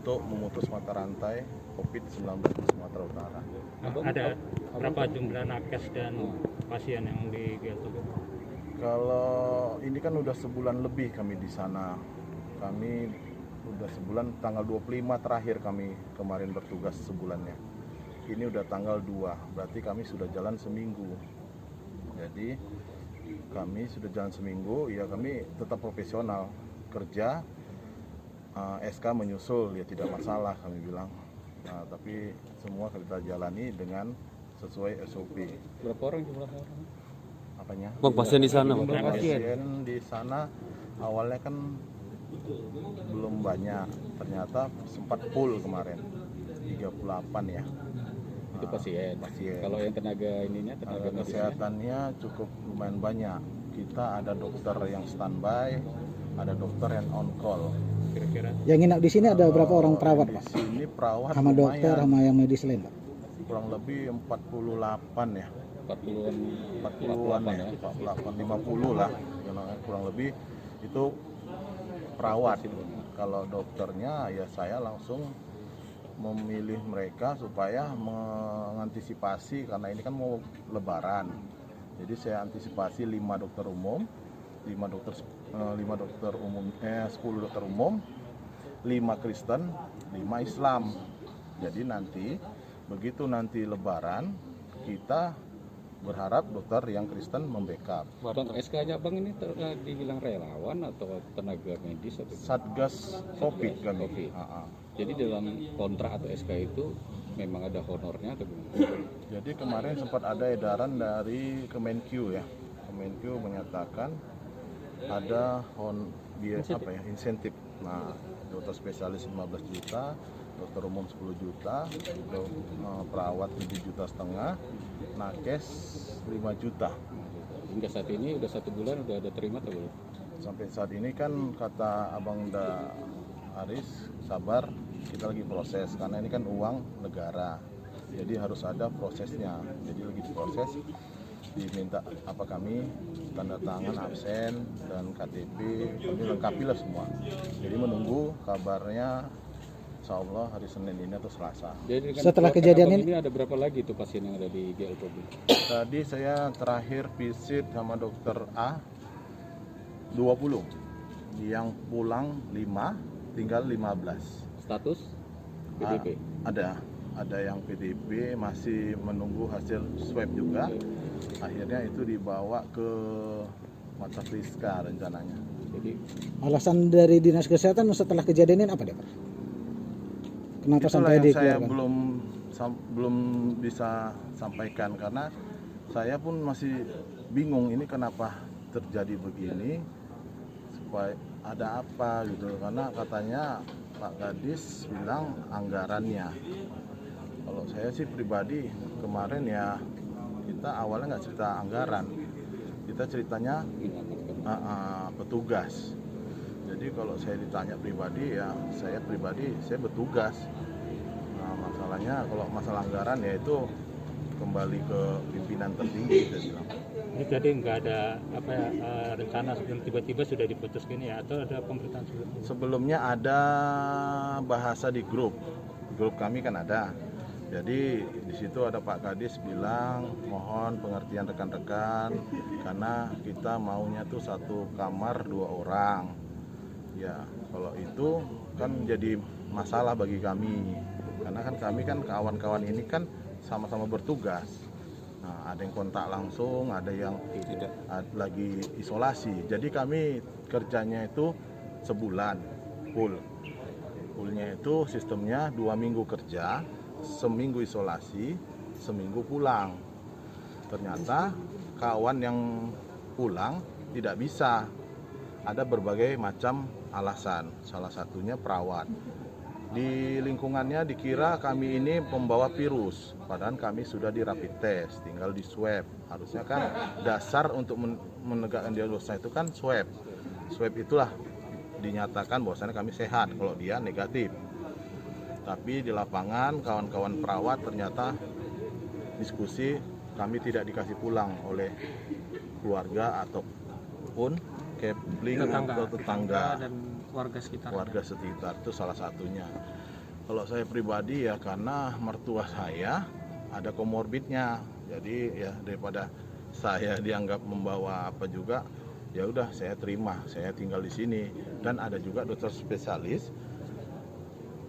untuk memutus mata rantai COVID-19 di Sumatera Utara. Ada berapa jumlah nakes dan pasien yang di GLTB? Kalau ini kan udah sebulan lebih kami di sana. Kami udah sebulan, tanggal 25 terakhir kami kemarin bertugas sebulannya. Ini udah tanggal 2, berarti kami sudah jalan seminggu. Jadi kami sudah jalan seminggu, ya kami tetap profesional kerja. SK menyusul ya tidak masalah kami bilang. Nah, tapi semua kita jalani dengan sesuai SOP. Berapa orang jumlah orang? Apanya? Bang, pasien di sana. Pasien di sana awalnya kan belum banyak, ternyata sempat full kemarin 38 ya. Itu pasien. Kalau yang tenaga ininya, tenaga kesehatannya cukup lumayan banyak. Kita ada dokter yang standby, ada dokter yang on call. Kira-kira Yang nginap di sini ada berapa orang perawat, Pak? Di sini perawat Sama lumayan, dokter sama yang medis lain, Pak? kurang lebih 48 ya. 40-an ya, 48, 50 lah, kurang lebih itu perawat. Kalau dokternya ya saya langsung memilih mereka supaya mengantisipasi, karena ini kan mau lebaran. Jadi saya antisipasi 5 dokter umum, 10 dokter umum, 5 Kristen, 5 Islam. Jadi nanti begitu nanti lebaran kita berharap dokter yang Kristen membackup. Bang, SK-nya Bang ini dibilang relawan atau tenaga medis atau Satgas COVID kami. COVID. Jadi dalam kontrak atau SK itu memang ada honornya atau gimana? Jadi kemarin sempat ada edaran dari Kemenkyu ya. Kemenkyu menyatakan ada insentif. Nah, dokter spesialis 15 juta, dokter umum 10 juta, perawat 7,5 juta, nakes 5 juta. Hingga saat ini udah 1 bulan udah ada terima atau belum? Sampai saat ini kan kata Abang Aris, sabar, kita lagi proses karena ini kan uang negara. Jadi harus ada prosesnya. Jadi lagi diproses, diminta kami tanda tangan absen dan KTP, kami lengkapi lah semua. Jadi menunggu kabarnya, insya Allah hari Senin ini atau Selasa. Jadi kan Setelah kejadian ini ada berapa lagi tuh pasien yang ada di GLTB? Tadi saya terakhir visit sama dokter A 20, yang pulang 5, tinggal 15. Status PDP? Ada yang PDP, masih menunggu hasil swab juga. Akhirnya itu dibawa ke Mata Friska rencananya. Jadi Alasan dari Dinas Kesehatan setelah kejadian ini apa, Pak? Kenapa itulah sampai yang saya dikeluarkan? belum bisa sampaikan, karena saya pun masih bingung ini kenapa terjadi begini, supaya ada apa gitu. Karena katanya Pak Kadis bilang anggarannya. Kalau saya sih pribadi kemarin ya, kita awalnya nggak cerita anggaran, kita ceritanya petugas. Jadi kalau saya ditanya pribadi ya saya bertugas. Nah, masalahnya kalau masalah anggaran ya itu kembali ke pimpinan tertinggi saya bilang. ini jadi nggak ada rencana sebelum tiba-tiba sudah diputus gini ya, atau ada pemberitaan sebelumnya? Sebelumnya ada bahasa di grup kami kan ada. Jadi di situ ada Pak Kadis bilang mohon pengertian rekan-rekan karena kita maunya tuh 1 kamar 2 orang. Ya kalau itu kan jadi masalah bagi kami, karena kan kami kan kawan-kawan ini kan sama-sama bertugas. Nah, ada yang kontak langsung, ada yang tidak, lagi isolasi. Jadi kami kerjanya itu sebulan fullnya itu sistemnya 2 minggu kerja, seminggu isolasi, seminggu pulang. Ternyata kawan yang pulang tidak bisa, ada berbagai macam alasan, salah satunya perawat. Di lingkungannya dikira kami ini pembawa virus, padahal kami sudah di rapid test, tinggal di swab. Harusnya kan dasar untuk menegakkan diagnosa itu kan swab itulah dinyatakan bahwasanya kami sehat kalau dia negatif. Tapi di lapangan kawan-kawan perawat ternyata diskusi kami tidak dikasih pulang oleh keluarga ataupun kepling atau tetangga dan warga sekitar itu salah satunya. Kalau saya pribadi ya karena mertua saya ada komorbidnya, jadi ya daripada saya dianggap membawa apa juga, ya udah saya terima, saya tinggal di sini. Dan ada juga dokter spesialis,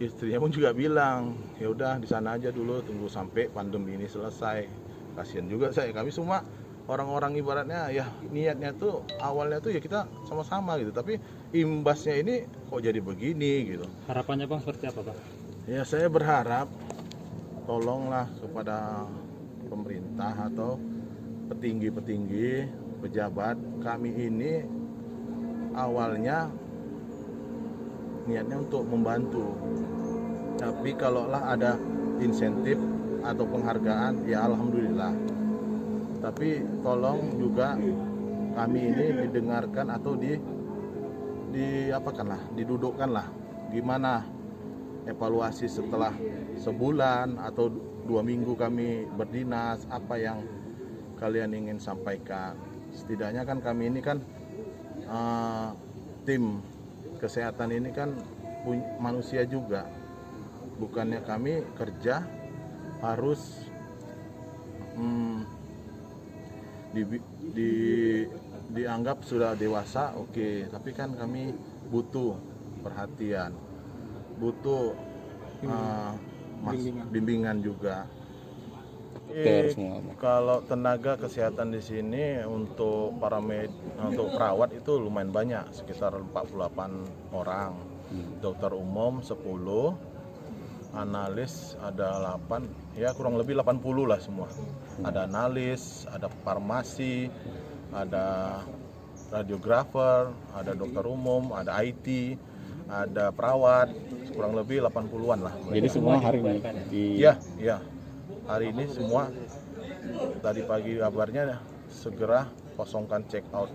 istrinya pun juga bilang ya udah di sana aja dulu, tunggu sampai pandemi ini selesai. Kasihan juga saya, kami semua orang-orang ibaratnya ya niatnya tuh awalnya tuh ya kita sama-sama gitu, tapi imbasnya ini kok jadi begini gitu. Harapannya Bang seperti apa Bang? Ya saya berharap tolonglah kepada pemerintah atau petinggi-petinggi pejabat, kami ini awalnya niatnya untuk membantu, tapi kalaulah ada insentif atau penghargaan ya alhamdulillah, tapi tolong juga kami ini didengarkan atau didudukkanlah gimana evaluasi setelah sebulan atau 2 minggu kami berdinas, apa yang kalian ingin sampaikan. Setidaknya kan kami ini kan tim kesehatan ini kan manusia juga, bukannya kami kerja harus dianggap sudah dewasa, oke, tapi kan kami butuh perhatian, butuh bimbingan juga. Dokter semua. Kalau tenaga kesehatan di sini untuk untuk perawat itu lumayan banyak, sekitar 48 orang. Dokter umum 10, analis ada 8, ya kurang lebih 80 lah semua. Ada analis, ada farmasi, ada radiografer, ada dokter umum, ada IT, ada perawat, kurang lebih 80-an lah. Jadi semua hari ini Iya. Hari ini semua, tadi pagi kabarnya segera kosongkan check out.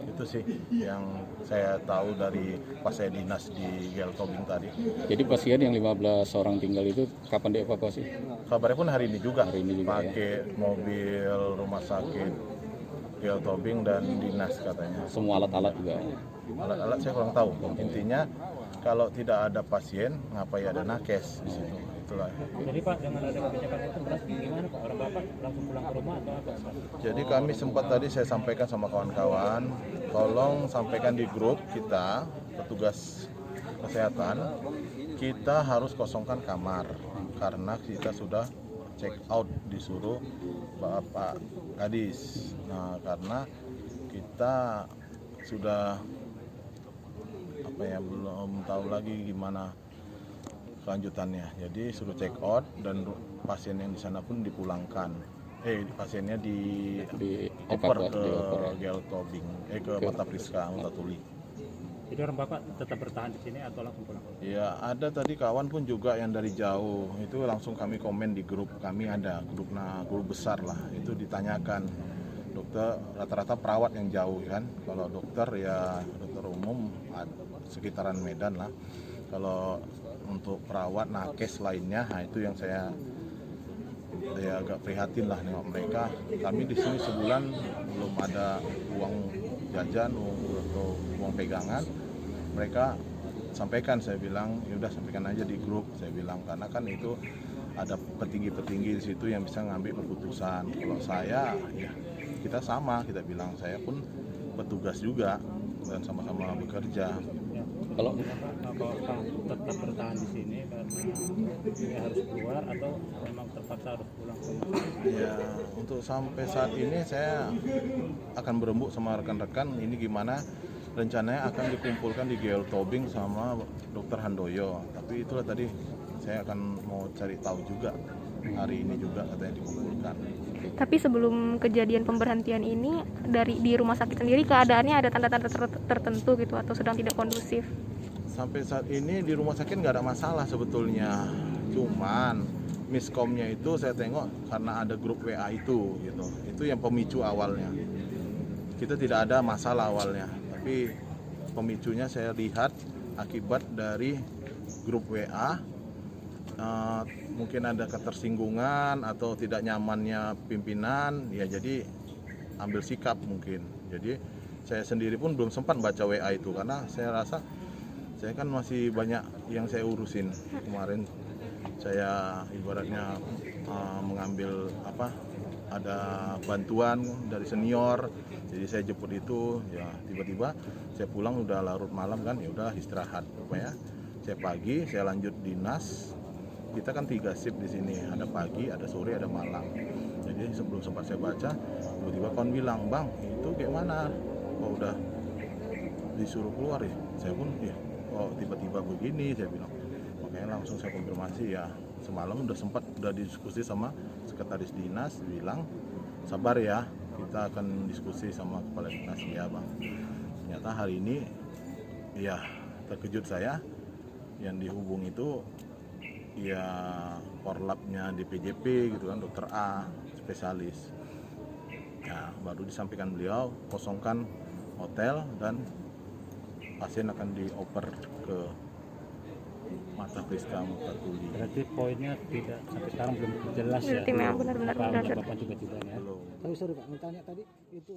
Itu sih yang saya tahu dari pas saya dinas di GL Tobing tadi. Jadi pasien yang 15 orang tinggal itu kapan dievakuasi? Kabarnya pun hari ini juga, Ya? pakai mobil rumah sakit GL Tobing dan dinas katanya. Semua alat-alat juga. Alat-alat saya kurang tahu. Intinya kalau tidak ada pasien, ngapain ada nakes di situ. Itulah. Jadi Pak, dengan ada kebijakan itu berarti gimana Pak? Orang Bapak langsung pulang ke rumah atau apa Pak? Jadi kami sempat tadi saya sampaikan sama kawan-kawan, tolong sampaikan di grup kita, petugas kesehatan, kita harus kosongkan kamar karena kita sudah check out, disuruh Bapak Kadis. Nah, karena kita sudah belum tahu lagi gimana kelanjutannya. Jadi suruh check out dan pasien yang di sana pun dipulangkan. Pasiennya dioper ke GL Tobing, ke Mata Priska, Mata Tuli. Jadi orang Bapak tetap bertahan di sini atau langsung pulang? Ya, ada tadi kawan pun juga yang dari jauh. Itu langsung kami komen di grup. Kami ada grup besar lah. Itu ditanyakan. Dokter rata-rata perawat yang jauh kan. Kalau dokter ya dokter umum sekitaran Medan lah. Kalau untuk perawat nakes lainnya, nah itu yang saya agak prihatin lah nengok mereka. Kami di sini sebulan belum ada uang jajan atau uang pegangan. Mereka sampaikan, saya bilang ya udah sampaikan aja di grup, saya bilang, karena kan itu ada petinggi-petinggi di situ yang bisa ngambil keputusan. Kalau saya ya kita sama, kita bilang saya pun petugas juga dan sama-sama bekerja. Kalau tetap bertahan di sini karena ya harus keluar atau memang terpaksa harus pulang ke rumah? Ya, untuk sampai saat ini saya akan berembuk sama rekan-rekan ini gimana rencananya akan dikumpulkan di GL Tobing sama Dr. Handoyo. Tapi itulah tadi saya akan mau cari tahu juga, hari ini juga katanya dikumpulkan. Tapi sebelum kejadian pemberhentian ini di rumah sakit sendiri keadaannya ada tanda-tanda tertentu gitu atau sedang tidak kondusif? Sampai saat ini di rumah sakit nggak ada masalah sebetulnya, cuman miskomnya itu saya tengok karena ada grup WA itu gitu, itu yang pemicu awalnya. Kita tidak ada masalah awalnya, tapi pemicunya saya lihat akibat dari grup WA. Mungkin ada ketersinggungan atau tidak nyamannya pimpinan, ya jadi ambil sikap mungkin. Jadi saya sendiri pun belum sempat baca WA itu karena saya rasa saya kan masih banyak yang saya urusin kemarin. Saya ibaratnya mengambil ada bantuan dari senior, jadi saya jemput itu, ya tiba-tiba saya pulang udah larut malam kan, ya udah istirahat. Pokoknya saya pagi saya lanjut dinas. Kita kan 3 shift di sini, ada pagi, ada sore, ada malam. Jadi sebelum sempat saya baca, tiba-tiba kawan bilang, "Bang, itu kayak mana? Oh, udah disuruh keluar ya?" Saya pun ya, oh tiba-tiba begini, saya bilang. Makanya langsung saya konfirmasi, ya semalam udah diskusi sama sekretaris dinas, bilang sabar ya, kita akan diskusi sama kepala dinas. Ya bang, ternyata hari ini ya terkejut saya, yang dihubung itu ya korlapnya DPJP gitu kan, dokter A spesialis. Ya baru disampaikan beliau kosongkan hotel dan pasien akan dioper ke Mata Friska Mukartuli. Berarti poinnya tidak sampai sekarang belum jelas ya. Berarti memang benar-benar Apa tidak menyebabkan juga ya. Belum. Tapi sorry Pak, mau tanya tadi itu